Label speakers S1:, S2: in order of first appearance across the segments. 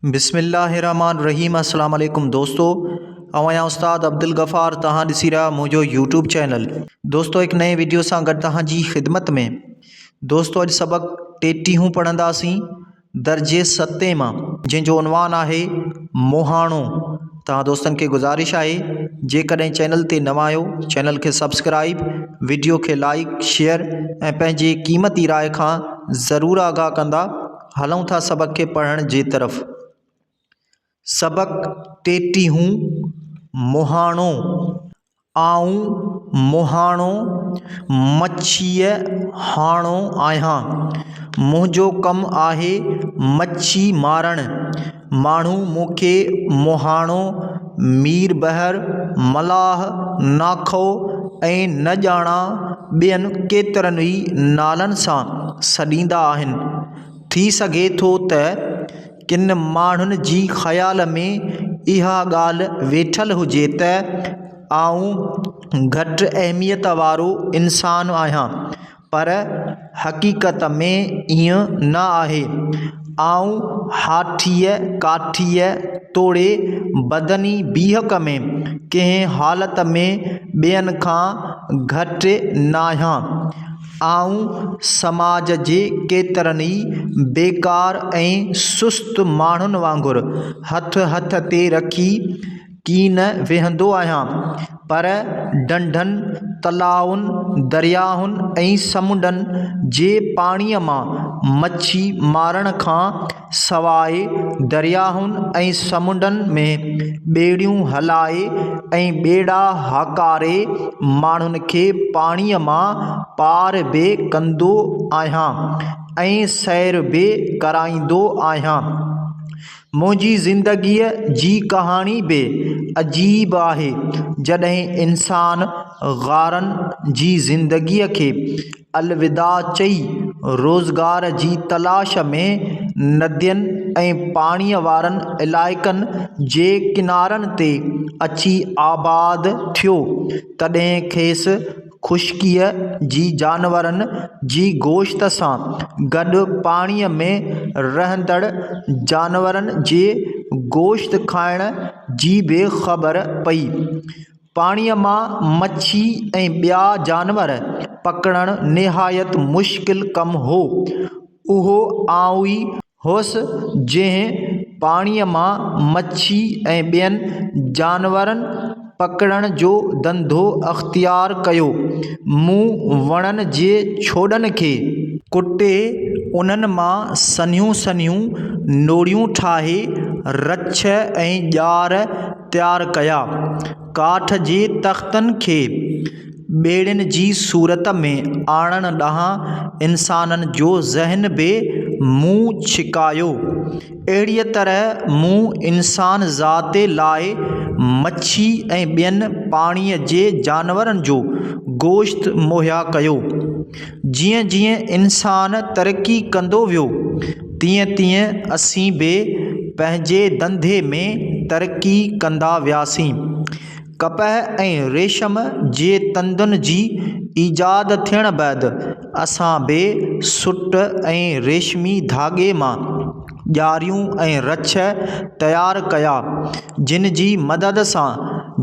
S1: बिस्मिल्लाहिर्रहमानिर्रहीम। अस्सलाम वालेकुम दोस्तों, आया उस्ताद अब्दुल गफ़ार तहां ॾिसी रहा मुझो यूट्यूब चैनल। दोस्तों एक नए वीडियो सां गॾु तहां जी ख़िदमत में। दोस्तों अॼु सबक 33 पढ़ंदासीं दर्जे 7 मां, जंहिंजो उनवान आहे मोहाणो। तहां दोस्तनि खे गुज़ारिश आहे जेकॾहिं चैनल ते नवां आहियो चैनल खे सब्सक्राइब, वीडियो खे लाइक शेयर ऐं पंहिंजे क़ीमती राय खां ज़रूरु आगाह कंदा। हलूं था सबक खे पढ़ण जे तरफ़। सबक 33 मोहाणो। आऊं मोहाणो मच्छीअ हाणो आहियां। मुंहिंजो कमु आहे मच्छी मारण। माण्हू मूंखे मोहाणो, मीर बहर, मलाह, नाखो ऐं न ॼाणा ॿियनि केतिरनि ई नालनि सां सॾींदा आहिनि। थी सघे थो त किन माण्हुनि जी ख़्याल में इहा ॻाल्हि वेठल हुजे त आऊं घटि अहमियत वारो इंसानु आहियां, पर हक़ीक़त में ईअं न आहे। आऊं हाथीअ काठीअ तोड़े बदनी बीहक में कंहिं हालत में ॿियनि खां घटि न आहियां। आऊं समाज जे केतिरनि ई बेकार ऐं सुस्त माण्हुनि वांगुरु हथ ते रखी कीन वेहंदो आहियां, पर ढंढनि, तलाउनि, दरियाहुनि ऐं समुंडनि जे पाणीअ मां मच्छी मारण खां सवाइ दरियाहुनि ऐं समुंडनि में ॿेड़ियूं हलाए ऐं ॿेड़ा हाकारे माण्हुनि खे पाणीअ मां पार बि कंदो आहियां ऐं सैर बि कराईंदो आहियां। मुंहिंजी ज़िंदगीअ जी कहाणी बि अजीब आहे। जॾहिं इंसान ग़ारनि जी ज़िंदगीअ खे अलविदा चई रोज़गार जी तलाश में नदियुनि ऐं पाणीअ वारनि इलाइक़नि जे किनारनि ते अची आबाद थियो, तॾहिं खेसि ख़ुश्कीअ जी जानवरनि जी गोश्त सां गॾु पाणीअ में रहंदड़ जानवरनि जे गोश्त खाइण जी बि ख़बर पई। पाणीअ मां मच्छी ऐं ॿिया जानवर पकड़णु निहायत मुश्किल कमु हो। उहो आऊं ई हुअसि जंहिं पाणीअ मां मच्छी ऐं ॿियनि जानवरनि पकड़ण जो धंधो अख़्तियार कयो। मूं वणनि जे छोॾनि खे कुटे उन्हनि मां सन्हियूं नोड़ियूं ठाहे रछ ऐं ॼार तयारु कया। काठ जे तख़्तनि खे ॿेड़ियुनि जी सूरत में आणण ॾांहुं इंसाननि जो ज़हन बि मूं छिकायो। अहिड़ीअ तरह मूं इंसान ज़ात लाइ मच्छी ऐं ॿियनि पाणीअ जे जानवरनि जो गोश्त मुहैया कयो। जीअं जीअं इंसान तरक़ी कंदो वियो, तीअं तीअं असीं बि पंहिंजे धंधे में तरक़ी कंदा वियासीं। कपह ऐं रेशम जे तंदुनि जी ईजाद थियण बैदि असां बि सुट ऐं रेशमी धागे मां ॼारियूं ऐं रछ तयारु कया, जिन जी मदद सां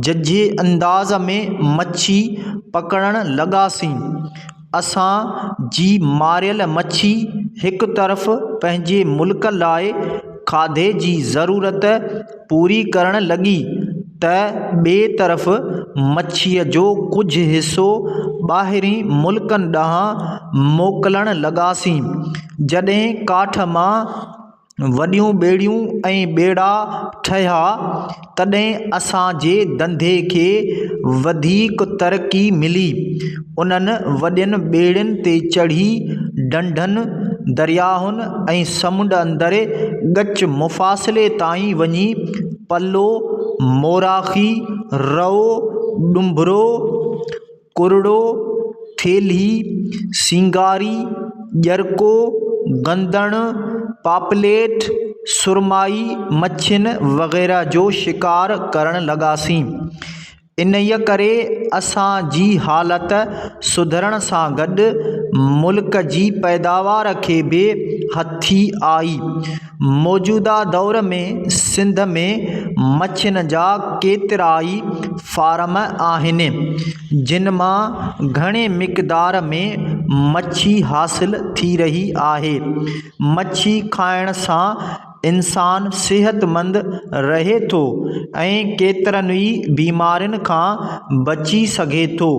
S1: जझे अंदाज़ में मच्छी पकड़णु लॻासीं। असां जी मारियल मच्छी हिकु तरफ़ पंहिंजे मुल्क लाइ खाधे जी ज़रूरत पूरी करणु लॻी त ॿिए तरफ़ मच्छीअ जो कुझु हिसो ॿाहिरीं मुल्कनि ॾांहुं मोकिलणु लॻासीं। जॾहिं काठ मां वॾियूं ॿेड़ियूं ऐं ॿेड़ा ठहिया, तॾहिं असांजे धंधे खे वधीक तरक़ी मिली। उन्हनि वॾियुनि ॿेड़ियुनि ते चढ़ी ढंढनि, दरियाहुनि ऐं समुंड अंदरि ॻच मुफ़ासिले ताईं वञी पलो, मोराख़ी, रओ, ॾुंभरो, कुरड़ो, थेल्ही, सिंगारी, ॼरको, गंदड़, पापलेट, सुरमाई मच्छियुनि वग़ैरह जो शिकार करणु लॻासीं। इन्हीअ करे असांजी हालत सुधरण सां गॾु मुल्क जी पैदावार खे बि हथी आई। मौजूदा दौर में सिंध में मच्छियुनि जा केतिराई फार्म आहिनि जिन मां घणे मिक़दार में मच्छी हासिल थी रही आहे। मच्छी खाइण सां इंसान सेहतमंद रहे थो ऐं केतिरनि ई बीमारियुनि खां बची सघे थो।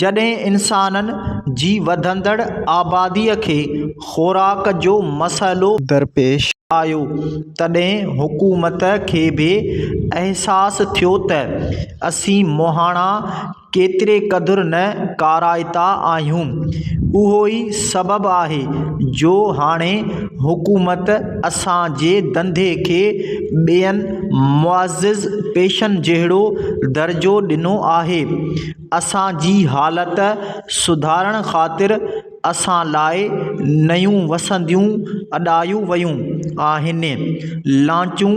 S1: जॾहिं इंसाननि जी वधंदड़ आबादीअ खे ख़ुराक जो मसइलो दरपेश आयो तॾहिं हुकूमत खे बि अहसासु थियो त असीं मुहाणा केतिरे क़दुरु न काराइता आहियूं। उहो ई सबबु आहे जो हाणे हुकूमत असांजे धंधे खे ॿियनि मुअज़्ज़िज़ पेशनि जहिड़ो दर्जो ॾिनो आहे। असांजी हालति सुधारण ख़ातिर असां लाइ नयूं वसंदियूं अॾायूं वयूं आहिनि। लांचूं,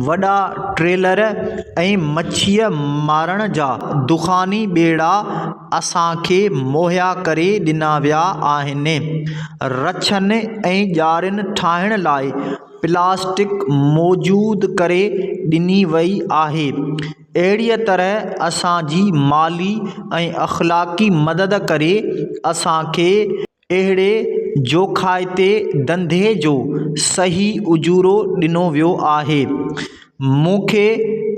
S1: वॾा ट्रेलर ऐं मच्छीअ मारण जा दुख़ानी ॿेड़ा असांखे मुहैया करे ॾिना विया आहिनि। रछनि ऐं ॼारियुनि ठाहिण लाइ प्लास्टिक मौजूदु करे ॾिनी वई आहे। अहिड़ीअ तरह असांजी माली ऐं अख़लाक़ी मदद करे असांखे अहिड़े जोखाइते धंधे जो सही उजूरो ॾिनो वियो आहे। मूंखे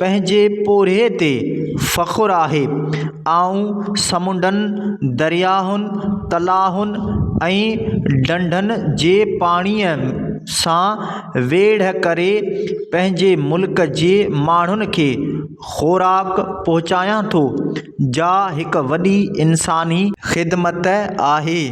S1: पंहिंजे पोरिहे ते फ़ख़्रु आहे। आउं समुंडनि, दरियाहुनि, तलाउनि ऐं ढंढनि जे पाणीअ सां वेढ़ करे पंहिंजे मुल्क जे माण्हुनि खे ख़ुराक पहुचायां थो, जा हिकु वॾी इंसानी ख़िदमत आहे।